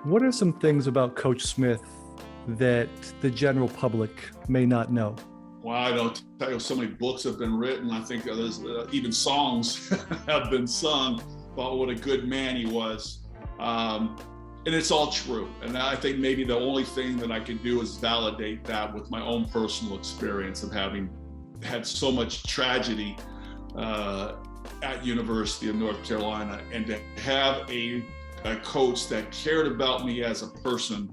What are some things about Coach Smith that the general public may not know? Well, I don't tell you, so many books have been written. I think there's even songs have been sung about what a good man he was. And it's all true. And I think maybe the only thing that I can do is validate that with my own personal experience of having had so much tragedy at University of North Carolina, and to have a coach that cared about me as a person,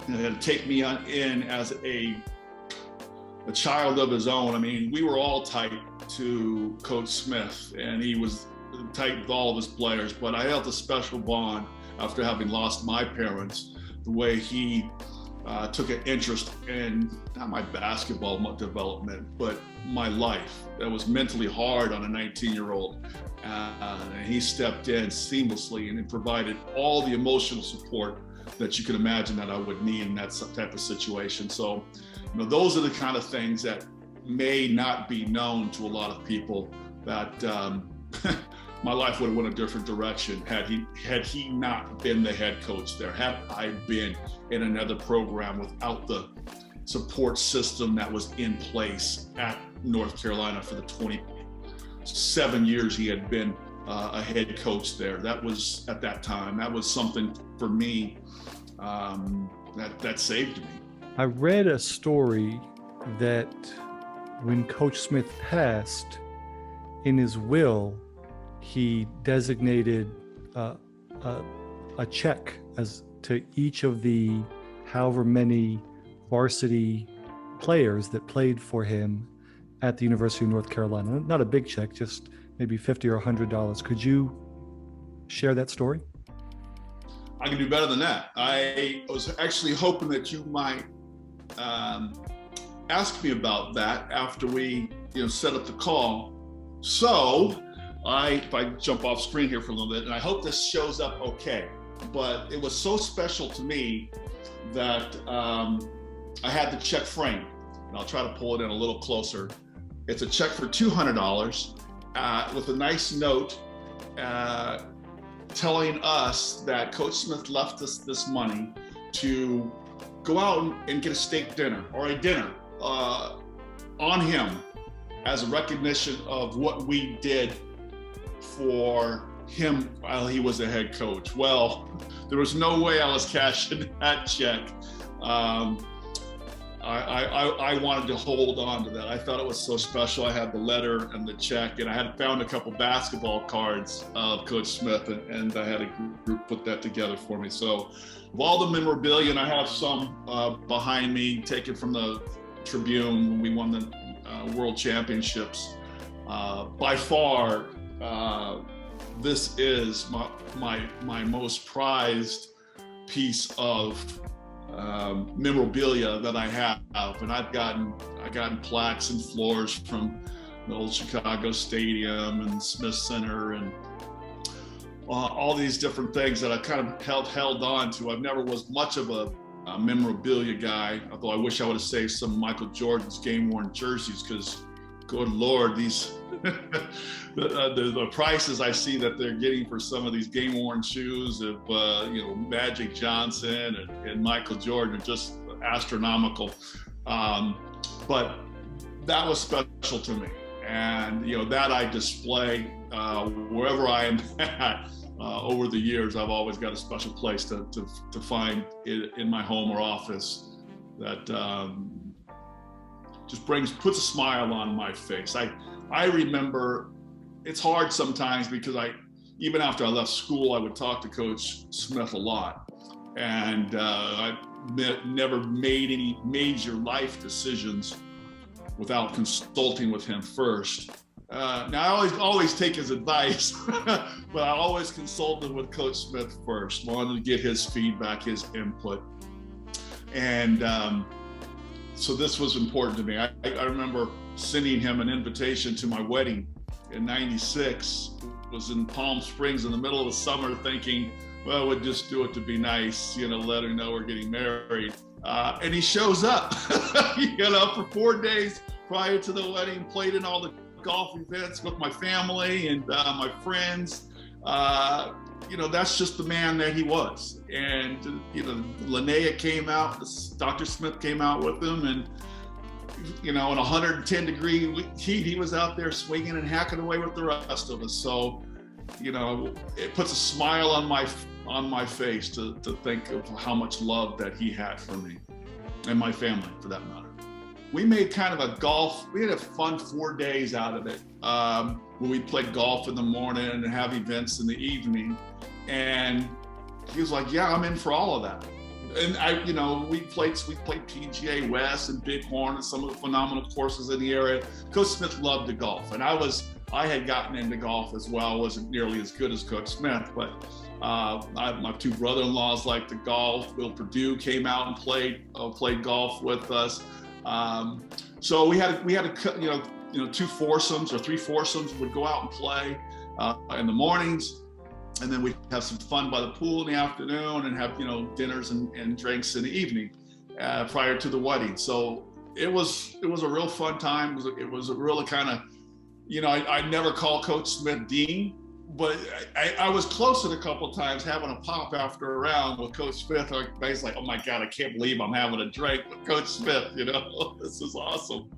and to take me in as a child of his own. I mean, we were all tight to Coach Smith, and he was tight with all of his players, but I felt a special bond after having lost my parents, the way he took an interest in not my basketball development, but my life. That was mentally hard on a 19-year-old. And he stepped in seamlessly and provided all the emotional support that you could imagine that I would need in that type of situation. So, those are the kind of things that may not be known to a lot of people, that my life would have went a different direction had he not been the head coach there, had I been in another program without the support system that was in place at North Carolina for the 27 years he had been a head coach there. That was, at that time, that was something for me that saved me. I read a story that when Coach Smith passed, in his will, he designated a check as to each of the however many varsity players that played for him at the University of North Carolina. Not a big check, just maybe $50 or $100. Could you share that story? I can do better than that. I was actually hoping that you might ask me about that after we set up the call. So if I jump off screen here for a little bit, and I hope this shows up okay, but it was so special to me that I had the check framed, and I'll try to pull it in a little closer. It's a check for $200 with a nice note telling us that Coach Smith left us this money to go out and get a steak dinner or a dinner on him as a recognition of what we did for him while he was a head coach. Well, there was no way I was cashing that check. I wanted to hold on to that. I thought it was so special. I had the letter and the check, and I had found a couple basketball cards of Coach Smith, and I had a group put that together for me. So of all the memorabilia, and I have some behind me taken from the Tribune when we won the World Championships, by far, this is my most prized piece of memorabilia that I have, and I've gotten plaques and floors from the old Chicago Stadium and Smith Center and all these different things that I kind of held on to. I've never was much of a memorabilia guy, although I wish I would have saved some of Michael Jordan's game-worn jerseys, because good Lord, these the prices I see that they're getting for some of these game-worn shoes of Magic Johnson and Michael Jordan are just astronomical. But that was special to me, and that I display wherever I am at. Over the years, I've always got a special place to find it in my home or office that just puts a smile on my face. I remember, it's hard sometimes because even after I left school, I would talk to Coach Smith a lot, and I never made any major life decisions without consulting with him first. Now I always take his advice, but I always consulted with Coach Smith first, wanted to get his feedback, his input. And so this was important to me. I remember sending him an invitation to my wedding in '96. It was in Palm Springs in the middle of the summer, thinking, well, we'll just do it to be nice, let her know we're getting married. And he shows up, for 4 days prior to the wedding, played in all the golf events with my family and my friends. that's just the man that he was. And, Linnea came out, Dr. Smith came out with him, and, in 110-degree heat, he was out there swinging and hacking away with the rest of us. So, it puts a smile on my face to think of how much love that he had for me and my family, for that matter. We made kind of we had a fun 4 days out of it, where we played golf in the morning and have events in the evening. And he was like, yeah, I'm in for all of that. And we played PGA West and Bighorn and some of the phenomenal courses in the area. Coach Smith loved to golf, and I had gotten into golf as well. I wasn't nearly as good as Coach Smith, but my two brother-in-laws liked to golf. Will Perdue came out and played golf with us. So we had two foursomes or three foursomes would go out and play in the mornings. And then we'd have some fun by the pool in the afternoon and have, dinners and drinks in the evening prior to the wedding. So it was a real fun time. It was a really kind of, I never called Coach Smith Dean, but I was close it a couple of times, having a pop after a round with Coach Smith. I was like, oh my God, I can't believe I'm having a drink with Coach Smith. This is awesome.